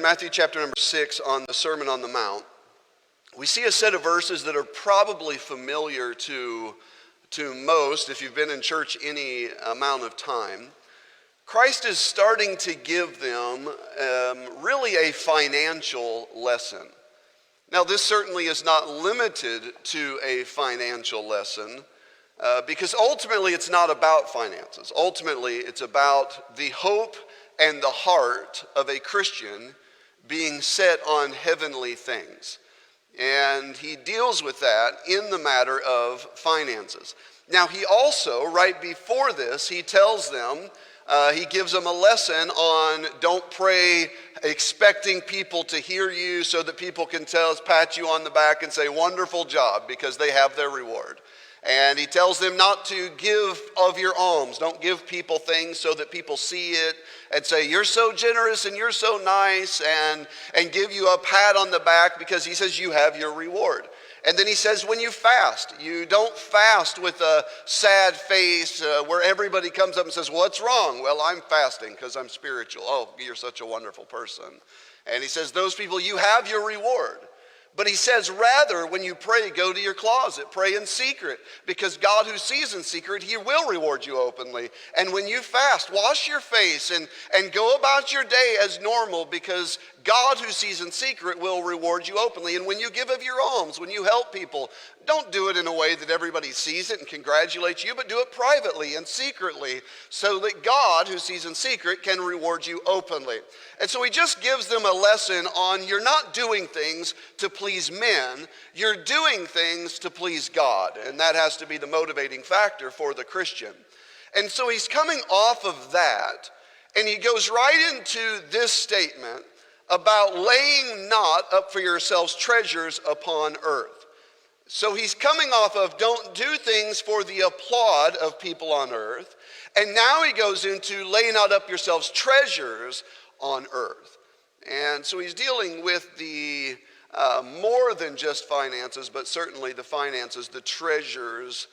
in Matthew chapter number 6 on the Sermon on the Mount, we see a set of verses that are probably familiar to most if you've been in church any amount of time. Christ is starting to give them really a financial lesson. Now, this certainly is not limited to a financial lesson because ultimately it's not about finances. Ultimately, it's about the hope and the heart of a Christian being set on heavenly things. And he deals with that in the matter of finances. Now, he also, right before this, he tells them, he gives them a lesson on don't pray expecting people to hear you so that people can pat you on the back and say, wonderful job, because they have their reward. And he tells them not to give of your alms. Don't give people things so that people see it and say, you're so generous and you're so nice, and give you a pat on the back, because he says you have your reward. And then he says when you fast, you don't fast with a sad face where everybody comes up and says, what's wrong? Well, I'm fasting because I'm spiritual. Oh, you're such a wonderful person. And he says those people, you have your reward. But he says, rather, when you pray, go to your closet, pray in secret, because God who sees in secret, he will reward you openly. And when you fast, wash your face and go about your day as normal, because God who sees in secret will reward you openly. And when you give of your alms, when you help people, don't do it in a way that everybody sees it and congratulates you, but do it privately and secretly, so that God who sees in secret can reward you openly. And so he just gives them a lesson on you're not doing things to please men, you're doing things to please God. And that has to be the motivating factor for the Christian. And so he's coming off of that, and he goes right into this statement about laying not up for yourselves treasures upon earth. So he's coming off of don't do things for the applaud of people on earth. And now he goes into lay not up yourselves treasures on earth. And so he's dealing with the more than just finances, but certainly the finances, the treasures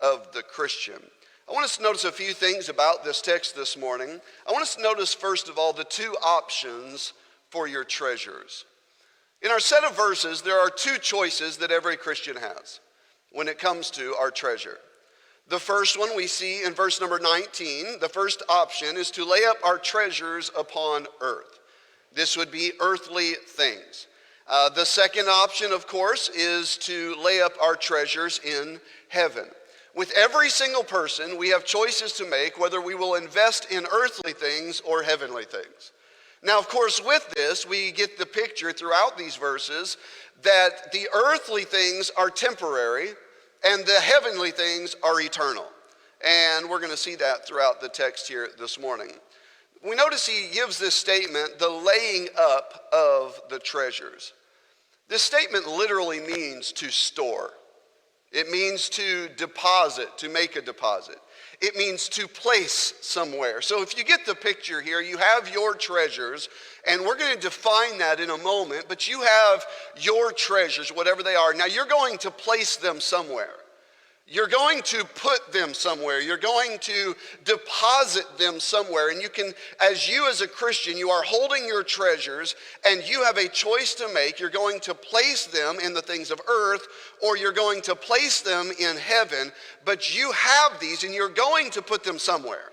of the Christian. I want us to notice a few things about this text this morning. I want us to notice, first of all, the two options for your treasures. In our set of verses, there are two choices that every Christian has when it comes to our treasure. The first one we see in verse number 19. The first option is to lay up our treasures upon earth. This would be earthly things. The second option, of course, is to lay up our treasures in heaven. With every single person, we have choices to make whether we will invest in earthly things or heavenly things. Now, of course, with this, we get the picture throughout these verses that the earthly things are temporary and the heavenly things are eternal. And we're going to see that throughout the text here this morning. We notice he gives this statement, the laying up of the treasures. This statement literally means to store. It means to deposit, to make a deposit. It means to place somewhere. So if you get the picture here, you have your treasures, and we're going to define that in a moment, but you have your treasures, whatever they are. Now you're going to place them somewhere. You're going to put them somewhere. You're going to deposit them somewhere. And you can, as a Christian, you are holding your treasures and you have a choice to make. You're going to place them in the things of earth, or you're going to place them in heaven. But you have these and you're going to put them somewhere.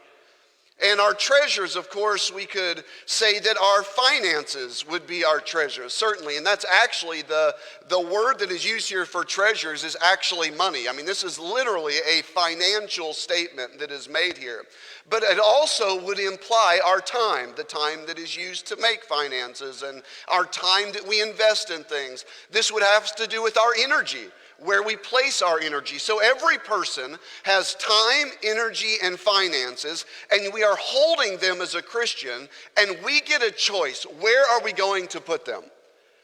And our treasures, of course, we could say that our finances would be our treasures, certainly. And that's actually the word that is used here for treasures is actually money. I mean, this is literally a financial statement that is made here. But it also would imply our time, the time that is used to make finances and our time that we invest in things. This would have to do with our energy, where we place our energy. So every person has time, energy, and finances, and we are holding them as a Christian, and we get a choice. Where are we going to put them?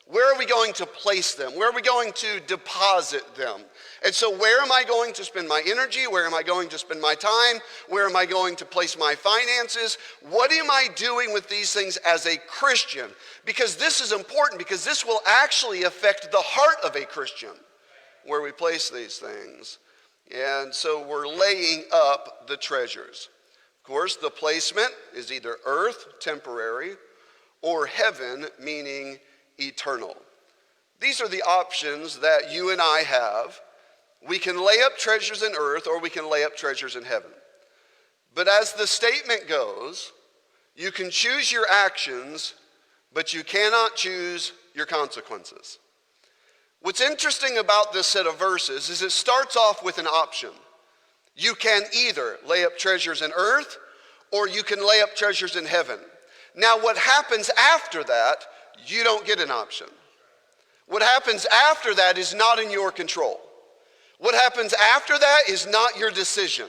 Where are we going to place them? Where are we going to deposit them? And so where am I going to spend my energy? Where am I going to spend my time? Where am I going to place my finances? What am I doing with these things as a Christian? Because this is important, because this will actually affect the heart of a Christian, where we place these things. And so we're laying up the treasures. Of course, the placement is either earth, temporary, or heaven, meaning eternal. These are the options that you and I have. We can lay up treasures in earth or we can lay up treasures in heaven. But as the statement goes, you can choose your actions, but you cannot choose your consequences. What's interesting about this set of verses is it starts off with an option. You can either lay up treasures in earth or you can lay up treasures in heaven. Now what happens after that, you don't get an option. What happens after that is not in your control. What happens after that is not your decision.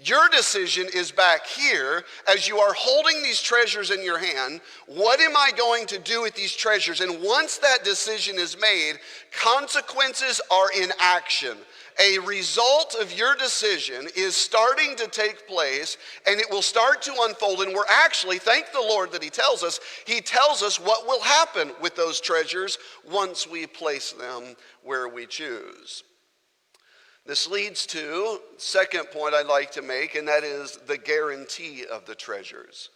Your decision is back here as you are holding these treasures in your hand. What am I going to do with these treasures? And once that decision is made, consequences are in action. A result of your decision is starting to take place, and it will start to unfold. And we're actually, thank the Lord that He tells us what will happen with those treasures once we place them where we choose. This leads to the second point I'd like to make, and that is the guarantee of the treasures.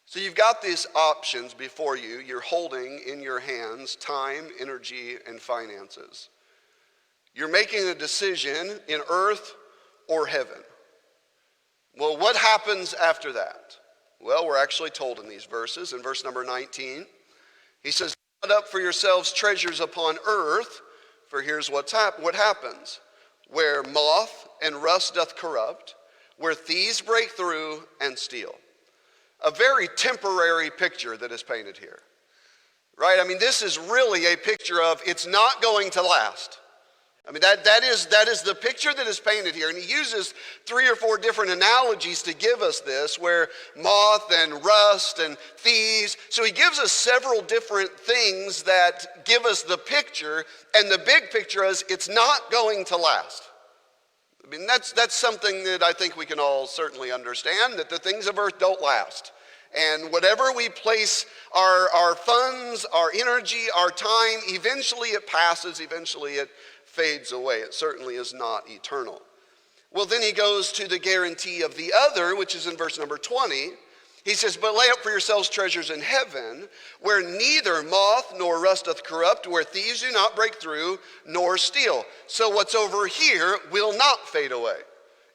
So you've got these options before you. You're holding in your hands time, energy, and finances. You're making a decision in earth or heaven. Well, what happens after that? Well, we're actually told in these verses. In verse number 19, he says, "Set up for yourselves treasures upon earth, for here's what happens. Where moth and rust doth corrupt, where thieves break through and steal." A very temporary picture that is painted here, right? I mean, this is really a picture of it's not going to last. I mean, that is the picture that is painted here. And he uses 3 or 4 different analogies to give us this, where moth and rust and thieves. So he gives us several different things that give us the picture. And the big picture is it's not going to last. I mean, that's something that I think we can all certainly understand, that the things of earth don't last. And whatever we place our funds, our energy, our time, eventually it passes, eventually it fades away. It certainly is not eternal. Well, then he goes to the guarantee of the other, which is in verse number 20. He says, "But lay up for yourselves treasures in heaven, where neither moth nor rust doth corrupt, where thieves do not break through nor steal." So what's over here will not fade away.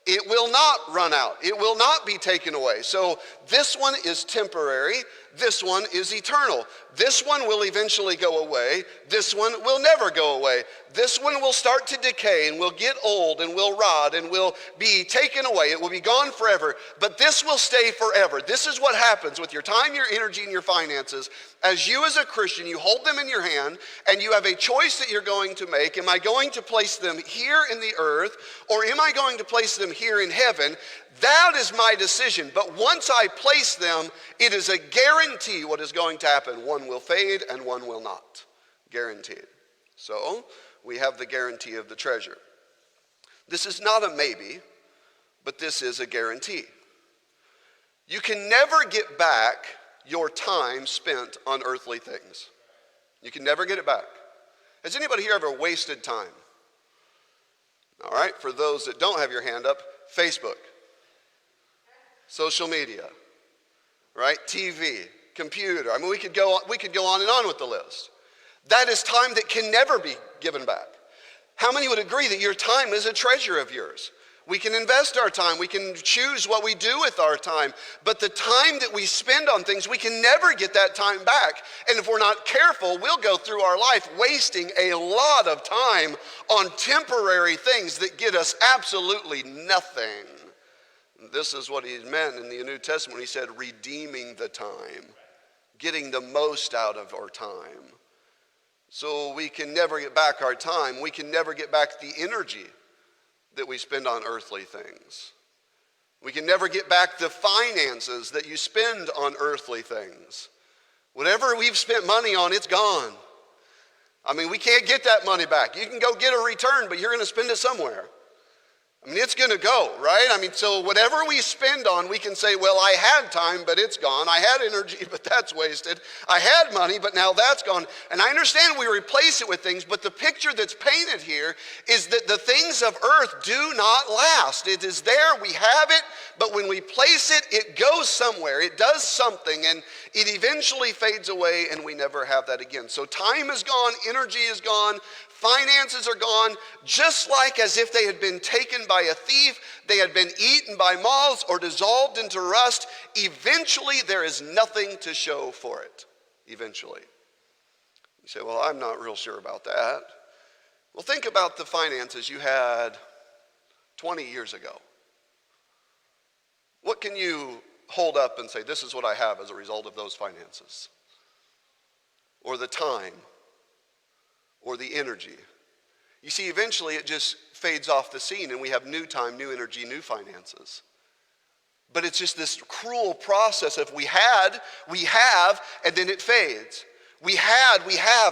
It will not run out. It will not be taken away. So this one is temporary. This one is eternal. This one will eventually go away. This one will never go away. This one will start to decay and will get old and will rot and will be taken away. It will be gone forever. But this will stay forever. This is what happens with your time, your energy, and your finances. As you as a Christian, you hold them in your hand and you have a choice that you're going to make. Am I going to place them here in the earth, or am I going to place them here in heaven? That is my decision. But once I place them, it is a guarantee what is going to happen. One will fade and one will not. Guaranteed. So we have the guarantee of the treasure. This is not a maybe, but this is a guarantee. You can never get back your time spent on earthly things. You can never get it back. Has anybody here ever wasted time? All right, for those that don't have your hand up, Facebook, social media, right? TV, computer. I mean, we could go on and on with the list. That is time that can never be given back. How many would agree that your time is a treasure of yours? We can invest our time. We can choose what we do with our time. But the time that we spend on things, we can never get that time back. And if we're not careful, we'll go through our life wasting a lot of time on temporary things that get us absolutely nothing. This is what he meant in the New Testament when he said redeeming the time, getting the most out of our time. So we can never get back our time. We can never get back the energy that we spend on earthly things. We can never get back the finances that you spend on earthly things. Whatever we've spent money on, it's gone. I mean, we can't get that money back. You can go get a return, but you're going to spend it somewhere. I mean, it's going to go, right? I mean, so whatever we spend on, we can say, well, I had time, but it's gone. I had energy, but that's wasted. I had money, but now that's gone. And I understand we replace it with things, but the picture that's painted here is that the things of earth do not last. It is there, we have it, but when we place it, it goes somewhere. It does something, and it eventually fades away, and we never have that again. So time is gone, energy is gone, finances are gone, just like as if they had been taken by a thief, they had been eaten by moths or dissolved into rust. Eventually, there is nothing to show for it. Eventually. You say, well, I'm not real sure about that. Well, think about the finances you had 20 years ago. What can you hold up and say, this is what I have as a result of those finances? Or the time? Or the energy. You see, eventually it just fades off the scene and we have new time, new energy, new finances. But it's just this cruel process of we have, and then it fades. We have,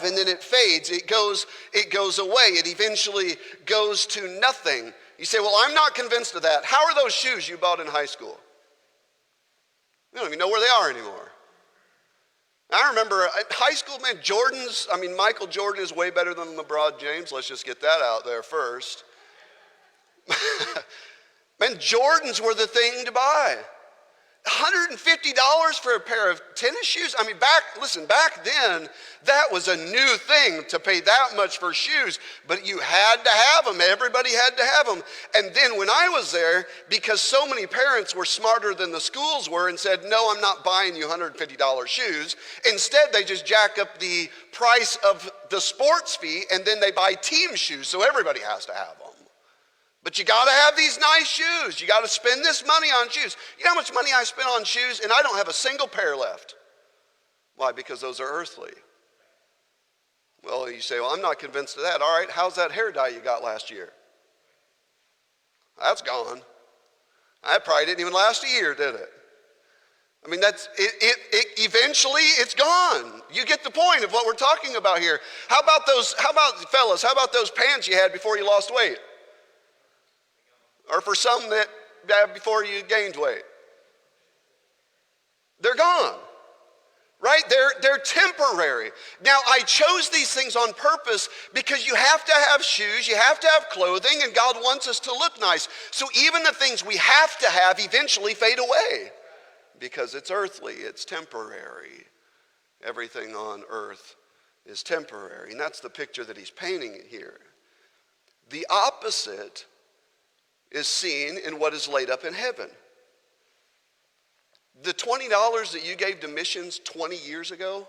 and then it fades. It goes away. It eventually goes to nothing. You say, well, I'm not convinced of that. How are those shoes you bought in high school? We don't even know where they are anymore. I remember at high school, man, Michael Jordan is way better than LeBron James. Let's just get that out there first. Man, Jordans were the thing to buy. $150 for a pair of tennis shoes? I mean, back then, that was a new thing to pay that much for shoes, but you had to have them. Everybody had to have them. And then when I was there, because so many parents were smarter than the schools were and said, no, I'm not buying you $150 shoes. Instead, they just jack up the price of the sports fee, and then they buy team shoes, so everybody has to have them. But you got to have these nice shoes. You got to spend this money on shoes. You know how much money I spent on shoes, and I don't have a single pair left. Why? Because those are earthly. Well, you say, well, I'm not convinced of that. All right, how's that hair dye you got last year? That's gone. That probably didn't even last a year, did it? I mean, eventually it's gone. You get the point of what we're talking about here. How about fellas, how about those pants you had before you lost weight? Or for some that before you gained weight. They're gone, right? They're temporary. Now, I chose these things on purpose because you have to have shoes, you have to have clothing, and God wants us to look nice. So even the things we have to have eventually fade away because it's earthly, it's temporary. Everything on earth is temporary, and that's the picture that he's painting here. The opposite is seen in what is laid up in heaven. The $20 that you gave to missions 20 years ago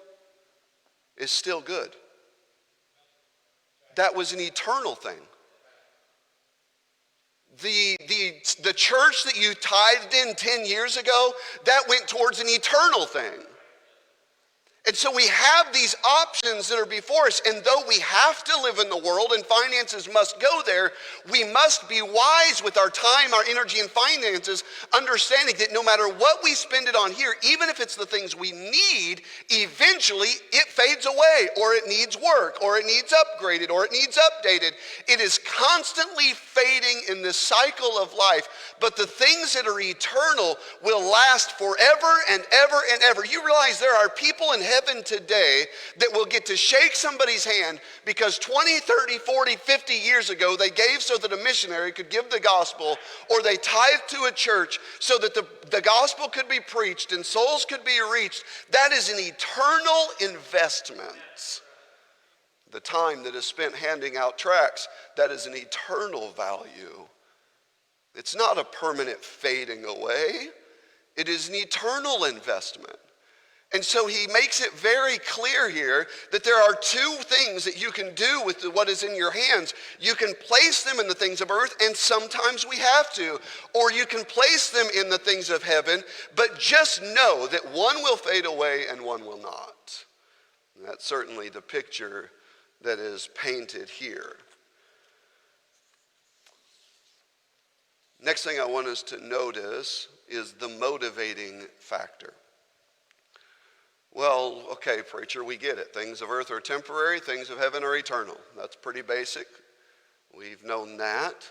is still good. That was an eternal thing. The church that you tithed in 10 years ago, that went towards an eternal thing. And so we have these options that are before us, and though we have to live in the world and finances must go there, we must be wise with our time, our energy, and finances, understanding that no matter what we spend it on here, even if it's the things we need, eventually it fades away, or it needs work, or it needs upgraded, or it needs updated. It is constantly fading in this cycle of life, but the things that are eternal will last forever and ever and ever. You realize there are people in heaven today that will get to shake somebody's hand because 20, 30, 40, 50 years ago they gave so that a missionary could give the gospel, or they tithed to a church so that the gospel could be preached and souls could be reached. That is an eternal investment. The time that is spent handing out tracts, that is an eternal value. It's not a permanent fading away. It is an eternal investment. And so he makes it very clear here that there are two things that you can do with what is in your hands. You can place them in the things of earth, and sometimes we have to. Or you can place them in the things of heaven, but just know that one will fade away and one will not. And that's certainly the picture that is painted here. Next thing I want us to notice is the motivating factor. Well, okay, preacher, we get it. Things of earth are temporary, things of heaven are eternal. That's pretty basic. We've known that.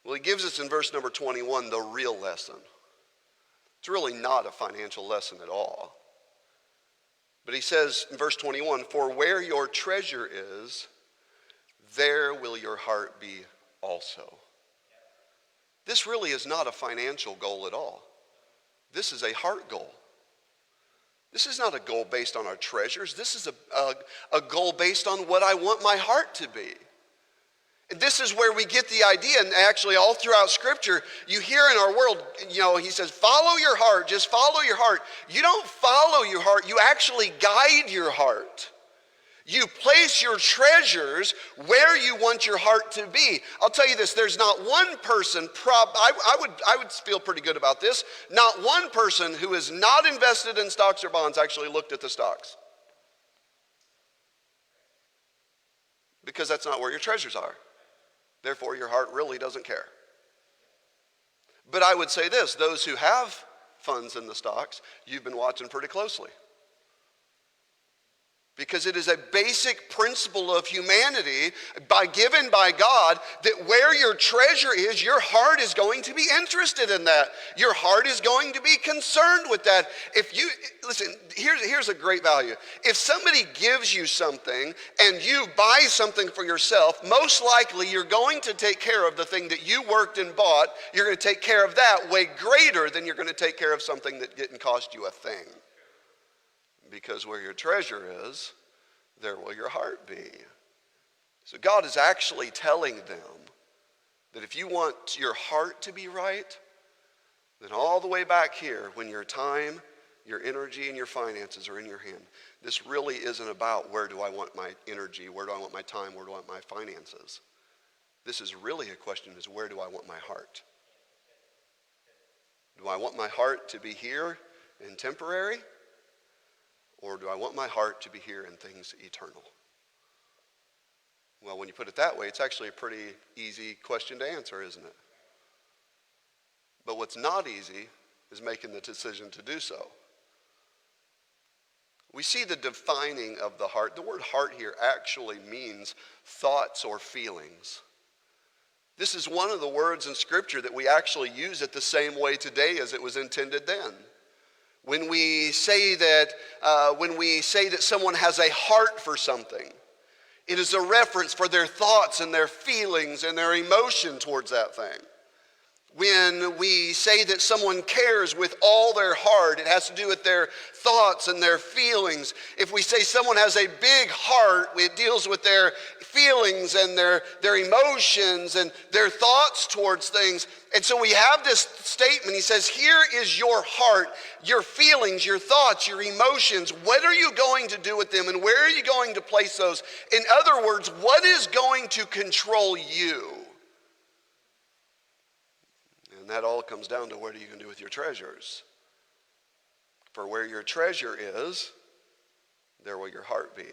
Well, he gives us in verse number 21 the real lesson. It's really not a financial lesson at all. But he says in verse 21, for where your treasure is, there will your heart be also. This really is not a financial goal at all. This is a heart goal. This is not a goal based on our treasures. This is a goal based on what I want my heart to be. And this is where we get the idea, and actually all throughout Scripture, you hear in our world, he says, follow your heart, just follow your heart. You don't follow your heart, you actually guide your heart. You place your treasures where you want your heart to be. I'll tell you this, there's not one person, I would feel pretty good about this, not one person who is not invested in stocks or bonds actually looked at the stocks. Because that's not where your treasures are. Therefore, your heart really doesn't care. But I would say this, those who have funds in the stocks, you've been watching pretty closely. Because it is a basic principle of humanity given by God that where your treasure is, your heart is going to be interested in that. Your heart is going to be concerned with that. Listen, here's a great value. If somebody gives you something and you buy something for yourself, most likely you're going to take care of the thing that you worked and bought. You're going to take care of that way greater than you're going to take care of something that didn't cost you a thing. Because where your treasure is, there will your heart be. So God is actually telling them that if you want your heart to be right, then all the way back here, when your time, your energy, and your finances are in your hand, this really isn't about where do I want my energy, where do I want my time, where do I want my finances. This is really a question is where do I want my heart? Do I want my heart to be here and temporary? Or do I want my heart to be here in things eternal? Well, when you put it that way, it's actually a pretty easy question to answer, isn't it? But what's not easy is making the decision to do so. We see the defining of the heart. The word heart here actually means thoughts or feelings. This is one of the words in Scripture that we actually use it the same way today as it was intended then. When we say that someone has a heart for something, it is a reference for their thoughts and their feelings and their emotion towards that thing. When we say that someone cares with all their heart, it has to do with their thoughts and their feelings. If we say someone has a big heart, it deals with their feelings and their emotions and their thoughts towards things. And so we have this statement. He says, here is your heart, your feelings, your thoughts, your emotions. What are you going to do with them and where are you going to place those? In other words, what is going to control you? And that all comes down to what are you going to do with your treasures? For where your treasure is, there will your heart be.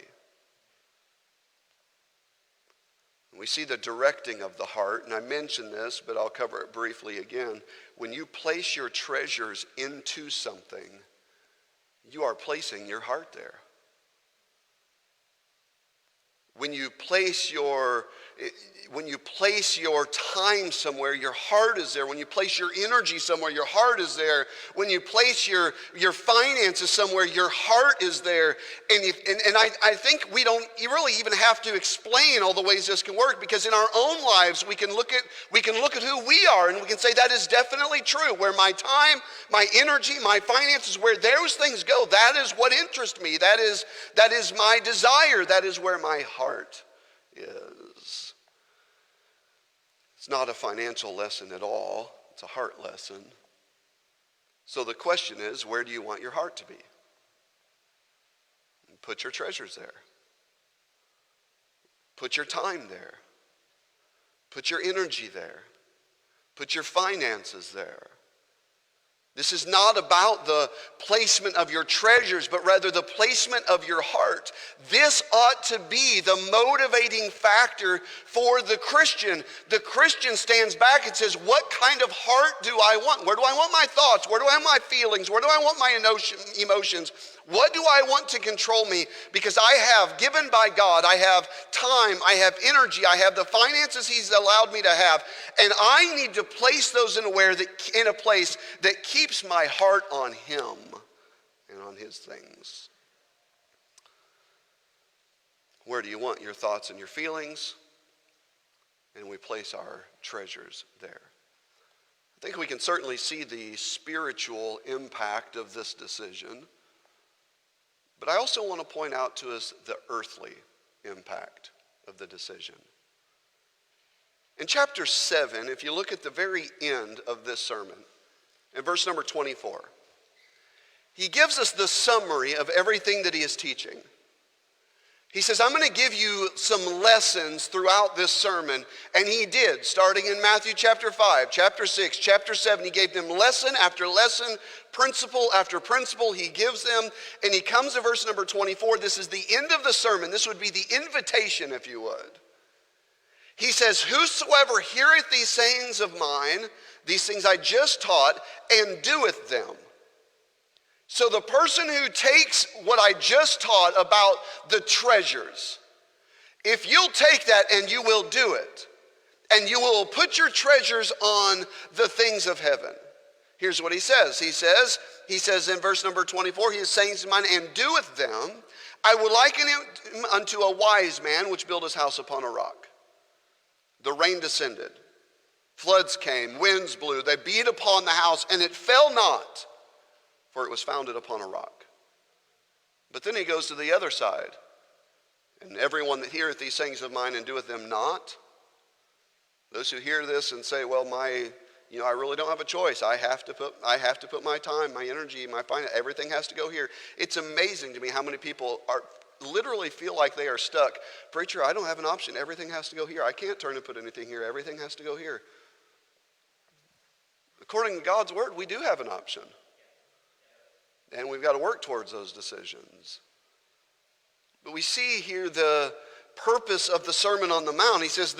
We see the directing of the heart, and I mentioned this, but I'll cover it briefly again. When you place your treasures into something, you are placing your heart there. When you place your time somewhere, your heart is there. When you place your energy somewhere, your heart is there. When you place your finances somewhere, your heart is there. And I think we don't really even have to explain all the ways this can work, because in our own lives we can look at who we are and we can say that is definitely true. Where my time, my energy, my finances, where those things go, that is what interests me. That is my desire. That is where my heart is. It's not a financial lesson at all. It's a heart lesson. So the question is, where do you want your heart to be? Put your treasures there. Put your time there. Put your energy there. Put your finances there. This is not about the placement of your treasures, but rather the placement of your heart. This ought to be the motivating factor for the Christian. The Christian stands back and says, what kind of heart do I want? Where do I want my thoughts? Where do I want my feelings? Where do I want my emotions? What do I want to control me? Because I have, given by God, I have time, I have energy, I have the finances he's allowed me to have, and I need to place those in a place that keeps my heart on him and on his things. Where do you want your thoughts and your feelings? And we place our treasures there. I think we can certainly see the spiritual impact of this decision. But I also want to point out to us the earthly impact of the decision. In chapter 7, if you look at the very end of this sermon, in verse number 24, he gives us the summary of everything that he is teaching. He says, I'm going to give you some lessons throughout this sermon. And he did, starting in Matthew chapter 5, chapter 6, chapter 7. He gave them lesson after lesson, principle after principle. He gives them, and he comes to verse number 24. This is the end of the sermon. This would be the invitation, if you would. He says, whosoever heareth these sayings of mine, these things I just taught, and doeth them. So the person who takes what I just taught about the treasures, if you'll take that and you will do it, and you will put your treasures on the things of heaven. Here's what he says. He says in verse number 24, he is saying to mine, and doeth them, I will liken him unto a wise man which built his house upon a rock. The rain descended, floods came, winds blew, they beat upon the house, and it fell not, for it was founded upon a rock. But then he goes to the other side. And everyone that heareth these sayings of mine and doeth them not, those who hear this and say, well, I really don't have a choice. I have to put my time, my energy, my finance, everything has to go here. It's amazing to me how many people literally feel like they are stuck. Preacher, I don't have an option. Everything has to go here. I can't turn and put anything here. Everything has to go here. According to God's word, we do have an option. And we've got to work towards those decisions. But we see here the purpose of the Sermon on the Mount. He says,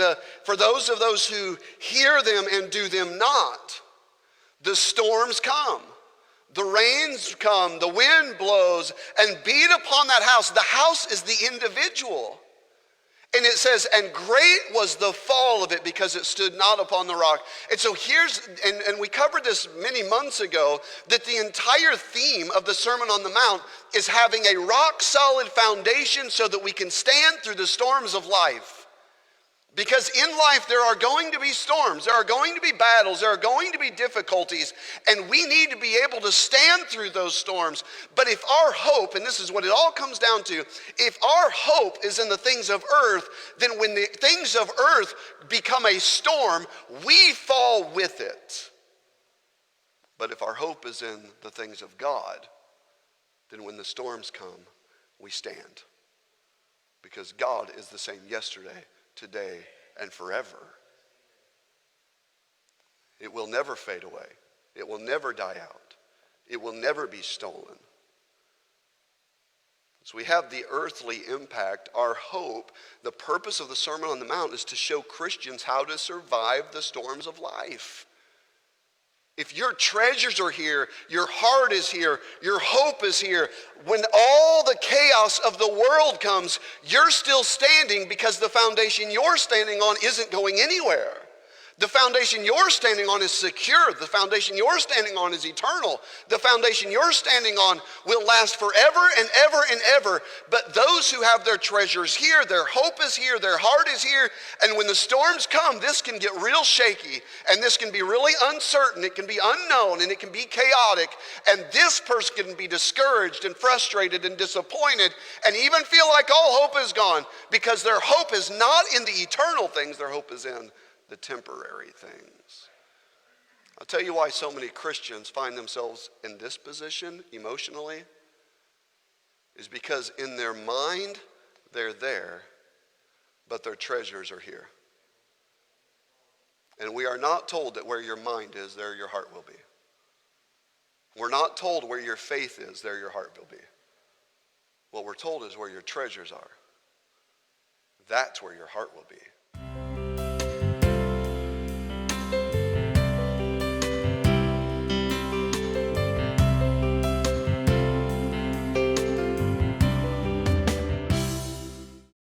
for those who hear them and do them not, the storms come, the rains come, the wind blows, and beat upon that house. The house is the individual. And it says, and great was the fall of it because it stood not upon the rock. And so and we covered this many months ago, that the entire theme of the Sermon on the Mount is having a rock solid foundation so that we can stand through the storms of life. Because in life there are going to be storms, there are going to be battles, there are going to be difficulties, and we need to be able to stand through those storms. But if our hope, and this is what it all comes down to, if our hope is in the things of earth, then when the things of earth become a storm, we fall with it. But if our hope is in the things of God, then when the storms come, we stand. Because God is the same yesterday, today, and forever. It will never fade away. It will never die out. It will never be stolen. So we have the earthly impact. Our hope, the purpose of the Sermon on the Mount is to show Christians how to survive the storms of life. If your treasures are here, your heart is here, your hope is here, when all the chaos of the world comes, you're still standing because the foundation you're standing on isn't going anywhere. The foundation you're standing on is secure. The foundation you're standing on is eternal. The foundation you're standing on will last forever and ever and ever. But those who have their treasures here, their hope is here, their heart is here, and when the storms come, this can get real shaky, and this can be really uncertain, it can be unknown, and it can be chaotic, and this person can be discouraged and frustrated and disappointed, and even feel like all hope is gone, because their hope is not in the eternal things, their hope is in the temporary things. I'll tell you why so many Christians find themselves in this position emotionally is because in their mind they're there, but their treasures are here. And we are not told that where your mind is, there your heart will be. We're not told where your faith is, there your heart will be. What we're told is where your treasures are. That's where your heart will be.